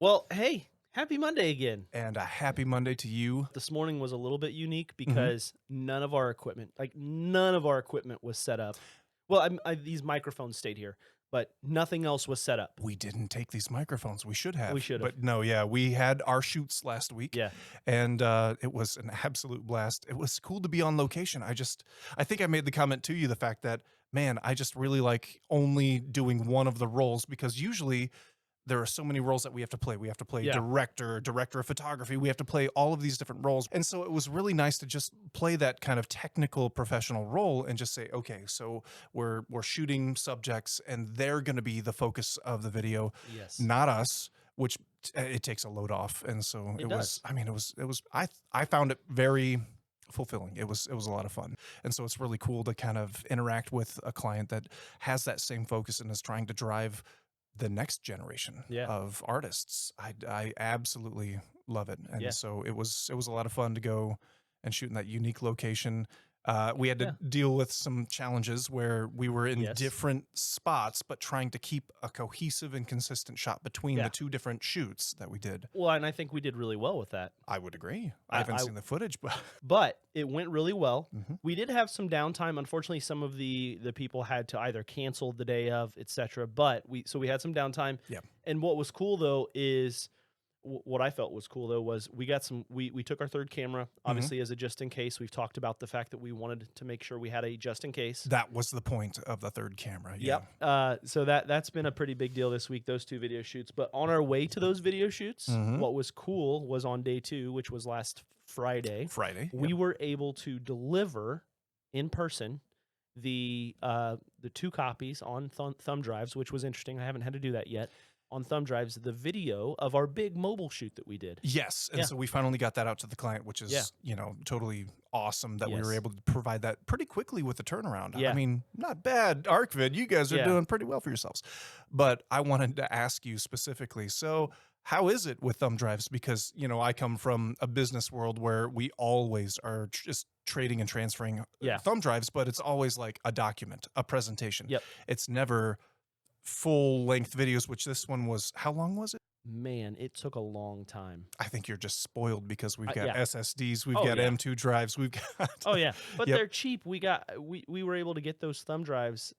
Well, hey, happy Monday again. And a happy Monday to you. This morning was a little bit unique Mhm. because none of our equipment, none of our equipment was set up. Well, these microphones stayed here, but nothing else was set up. We didn't take these microphones. We should have. We should have. But no, yeah, we had our shoots last week. Yeah. And it was an absolute blast. It was cool to be on location. I think I made the comment to you, the fact that, man, I just really like only doing one of the roles, because usually there are so many roles that we have to play. We have to play Yeah. director of photography. We have to play all of these different roles. And so it was really nice to just play that kind of technical professional role and just say, okay, so we're shooting subjects and they're going to be the focus of the video, Yes. not us, which it takes a load off. And so It does. I found it very fulfilling. It was a lot of fun. And so it's really cool to kind of interact with a client that has that same focus and is trying to drive the next generation Yeah. of artists. I absolutely love it. And Yeah. so it was a lot of fun to go and shoot in that unique location. We had to Yeah. deal with some challenges where we were in Yes. different spots, but trying to keep a cohesive and consistent shot between Yeah. the two different shoots that we did. Well, and I think we did really well with that. I would agree. I haven't seen the footage, but But it went really well. Mhm. We did have some downtime. Unfortunately, some of the people had to either cancel the day of, etc. But we had some downtime. Yeah. And what was cool though is what I felt was cool though was we got some we took our third camera obviously as a just in case. We've talked about the fact that we wanted to make sure we had a just in case. that was the point of the third camera. Yeah. Yep. So that's been a pretty big deal this week, those two video shoots. But on our way to those video shoots, Mhm. what was cool was on day 2, which was last Friday, we Yep. were able to deliver in person the 2 copies on thumb drives, which was interesting. I haven't had to do that yet. On thumb drives, the video of our big mobile shoot that we did. Yes, and Yeah. so we finally got that out to the client, which is, Yeah. totally awesome that we were Yes. able to provide that pretty quickly with the turnaround. Yeah. I mean, not bad, ArkVyd. You guys are Yeah. doing pretty well for yourselves. But I wanted to ask you specifically, so how is it with thumb drives? Because, I come from a business world where we always are just trading and transferring Yeah. thumb drives, but it's always like a document, a presentation. Yep. It's never full length videos, which this one was. How long was it? Man, it took a long time. I think you're just spoiled because we've got Yeah. SSDs, we've Oh, got yeah. M2 drives, we've got. Oh yeah, but Yep. they're cheap. We were able to get those thumb drives.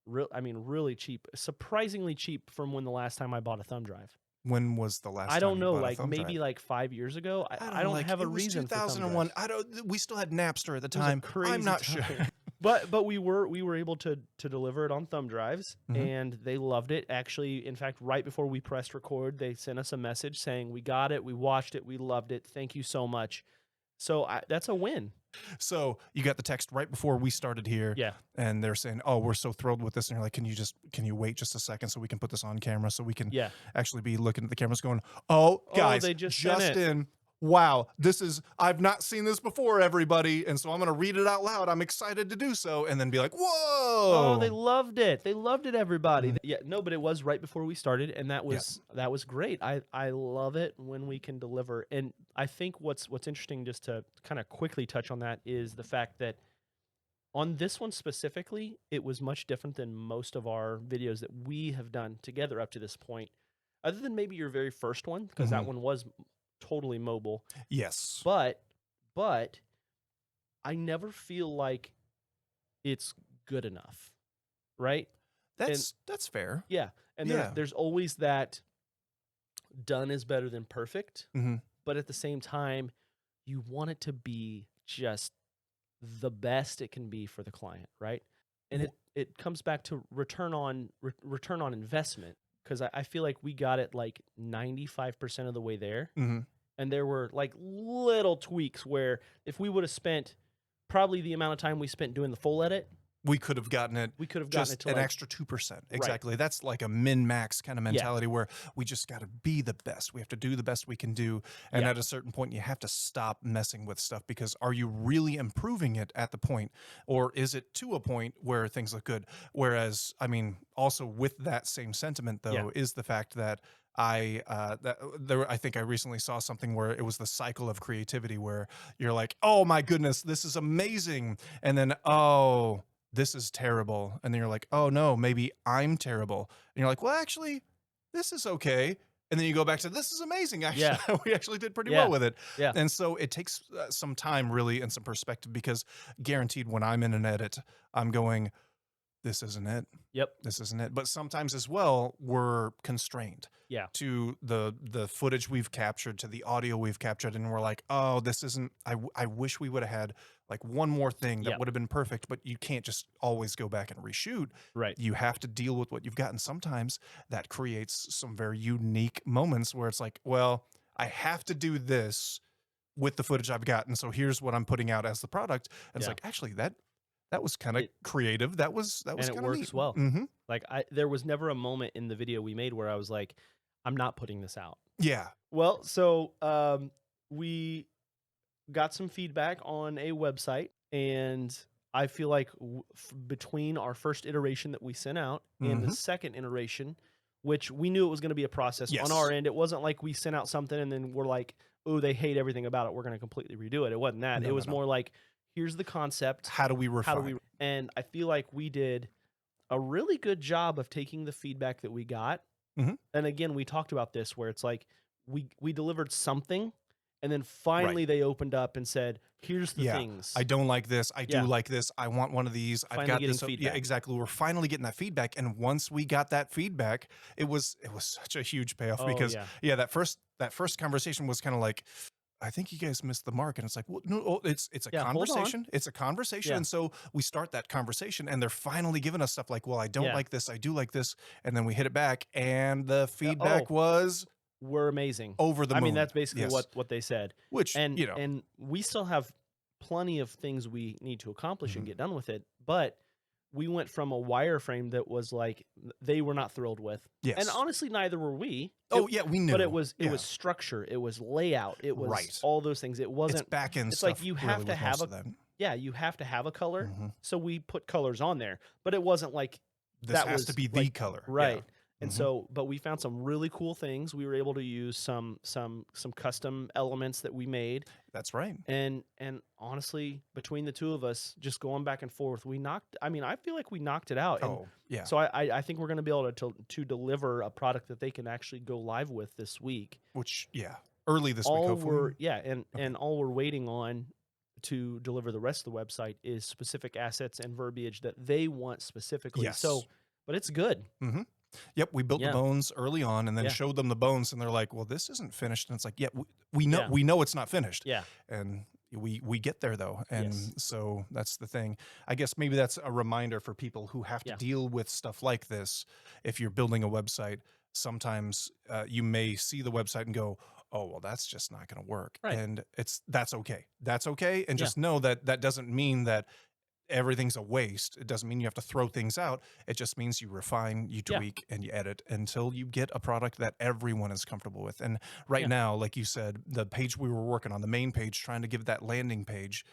Really cheap, surprisingly cheap from when the last time I bought a thumb drive. When was the last? I don't time know, you bought a like thumb maybe drive? like 5 years ago. I don't like, have a it was reason. 2001. For thumb drives. We still had Napster at the It was a time. crazy I'm not time. sure. But we were able to deliver it on thumb drives, Mhm. and they loved it. Actually, in fact, right before we pressed record, they sent us a message saying we got it, we watched it, we loved it. Thank you so much. So that's a win. So you got the text right before we started here. Yeah. And they're saying, "Oh, we're so thrilled with this." And you're like, can you wait just a second so we can put this on camera so we can Yeah. actually be looking at the cameras going, "Oh, guys, they just sent it." in. Wow, I've not seen this before, everybody." And so I'm going to read it out loud. I'm excited to do so. And then be like, "Whoa." Oh, they loved it. They loved it, everybody. Mhm. Yeah, no, but it was right before we started, and that was great. I love it when we can deliver. And I think what's interesting, just to kind of quickly touch on that, is the fact that on this one specifically, it was much different than most of our videos that we have done together up to this point. Other than maybe your very first one, because that Mhm. one was totally mobile. Yes. But I never feel like it's good enough, right? That's fair. Yeah, and Yeah. there's always that done is better than perfect, Mhm. but at the same time, you want it to be just the best it can be for the client, right? And it comes back to return on investment, because I feel like we got it like 95% of the way there. Mhm. And there were like little tweaks where if we would have spent probably the amount of time we spent doing the full edit, We could have gotten it. we could have gotten Just it to an like, extra 2%. Exactly. That's like a min-max kind of mentality where we just got to be the best. We have to do the best we can do. And Yeah. at a certain point, you have to stop messing with stuff, because are you really improving it at the point, or is it to a point where things look good? Whereas, I mean, also with that same sentiment, though, is the fact that I think I recently saw something where it was the cycle of creativity, where you're like, "Oh my goodness, this is amazing," and then, "Oh, this is terrible," and then you're like, "Oh no, maybe I'm terrible," and you're like, "Well, actually, this is okay." And then you go back to, this is amazing. Actually, Yeah. we actually did pretty well Yeah. with it. Yeah. And so it takes some time really and some perspective, because guaranteed when I'm in an edit, I'm going, this isn't it. Yep. This isn't it. But sometimes as well, we're constrained Yeah. to the footage we've captured, to the audio we've captured, and we're like, oh, this isn't. I wish we would have had like one more thing that Yeah. would have been perfect. But you can't just always go back and reshoot. Right. You have to deal with what you've got, and sometimes that creates some very unique moments where it's like, well, I have to do this with the footage I've got, and so here's what I'm putting out as the product. And it's Yeah. like, actually, that was kind of It creative. That was and it kind of neat. works well. Mm-hmm. Like there was never a moment in the video we made where I was like, I'm not putting this out. Yeah. Well, so we got some feedback on a website, and I feel like between our first iteration that we sent out and the Mhm. second iteration, which we knew it was going to be a process on our Yes. end, it wasn't like we sent out something and then we're like, oh, they hate everything about it, we're going to completely redo it. It wasn't that. No, It no, was no. more like, here's the concept. How do we How do refine? we? And I feel like we did a really good job of taking the feedback that we got. Mhm. And again, we talked about this where it's like we delivered something, and then Right. finally they opened up and said, "Here's the Yeah. things." I don't like this. I do Yeah. like this. I want one of these. I've Finally got getting this. Yeah, feedback. exactly. We're finally getting that feedback. And once we got that feedback, it was such a huge payoff, Oh because yeah, yeah, that first conversation was kind of like, I think you guys missed the mark. And it's like, well, no, oh, it's a yeah. Hold on. conversation. It's a conversation. Yeah. And so we start that conversation, and they're finally giving us stuff like, well, I don't Yeah. like this. I do like this. And then we hit it back, and the Yeah, feedback was We're amazing. over the I moon. mean, that's basically Yes. what they said. Which, And you know, and we still have plenty of things we need to accomplish and Mhm. get done with it, but we went from a wireframe that was like they were not thrilled with. And yes. honestly, neither were we. Oh, yeah, we knew. But it was Yeah. structure, it was layout, it was Right. all those things. It It's wasn't back end it's like stuff. you Really have to with have most a of that. yeah, you have to have a color. Mhm. So we put colors on there, but it wasn't like This that has was to be the like color. Yeah. right. And Mhm. so, but we found some really cool things. We were able to use some custom elements that we made, That's right. and honestly, between the two of us, just going back and forth, we knocked. I mean, I feel like we knocked it out. And Oh, yeah. so I think we're going to be able to deliver a product that they can actually go live with this week. Which, yeah, early this week, All hopefully. we're yeah, Okay. and all we're waiting on to deliver the rest of the website is specific assets and verbiage that they want specifically. Yes. So, but it's good. Mhm. Yep, we built Yeah. the bones early on, and then Yeah. showed them the bones, and they're like, "Well, this isn't finished." And it's like, "Yeah, we know, Yeah. we know it's not finished." Yeah. And we get there though, and Yes. so that's the thing. I guess maybe that's a reminder for people who have to Yeah. deal with stuff like this. If you're building a website, sometimes you may see the website and go, "Oh, well, that's just not going to work," Right. and that's okay. That's okay, and Yeah. just know that that doesn't mean that everything's a waste. It doesn't mean you have to throw things out. It just means you refine, you Yeah. tweak, and you edit until you get a product that everyone is comfortable with. And right Yeah. now, like you said, the page we were working on, the main page, trying to give that landing page,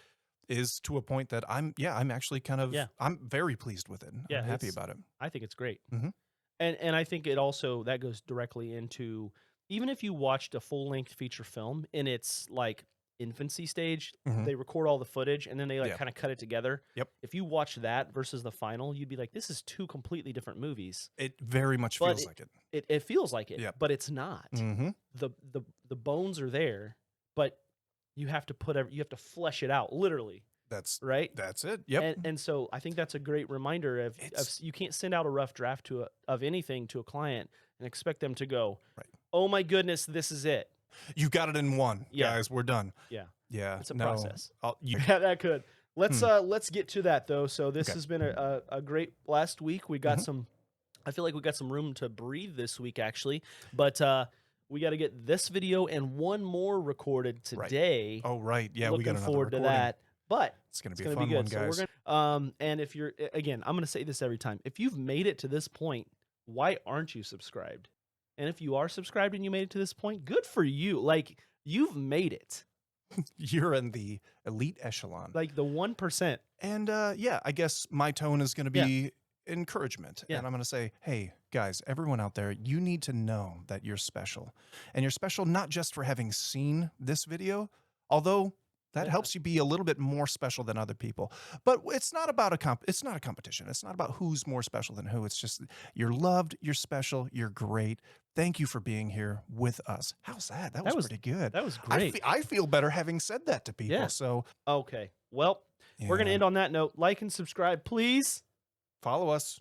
is to a point that I'm actually kind of, Yeah. I'm very pleased with it. Yeah, I'm happy it's- about it. I think it's great. Mhm. And I think it also that goes directly into even if you watched a full length feature film in its like infancy stage, Mhm. they record all the footage and then they like Yeah. kind of cut it together. Yep. If you watch that versus the final, you'd be like, this is two completely different movies. It very much But feels like it. It feels like it, Yep. but it's not. Mm-hmm. The bones are there, but you have to you have to flesh it out literally, That's right? it. Yep. And so I think that's a great reminder of you can't send out a rough draft of anything to a client and expect them to go, Right. oh my goodness, this is it. You got it in one, Yeah. guys. We're done. Yeah, Yeah. it's a no, process. You, Yeah, that could. Let's get to that though. So this Okay. has been a great last week. We got Mhm. some. I feel like we got some room to breathe this week actually, but we got to get this video and one more recorded Right. today. oh, right. Yeah. Looking we got another forward to recording. that. But It's going to it's be a going to fun be one, good. So guys. we're gonna and if you're again, I'm going to say this every time. If you've made it to this point, why aren't you subscribed? And if you are subscribed and you made it to this point, good for you. Like you've made it. You're in the elite echelon. Like the 1%. And yeah, I guess my tone is going to Yeah. be encouragement. Yeah. And I'm going to say, hey, guys, everyone out there, you need to know that you're special. And you're special not just for having seen this video, although That helps you be a little bit more special than other people. But it's not about it's not a competition. It's not about who's more special than who. It's just you're loved, you're special, you're great. Thank you for being here with us. How's that? That was pretty good. That was great. I feel better having said that to people. Yeah. So, Okay. Well, we're going to yeah. end on that note. Like and subscribe, please. Follow us.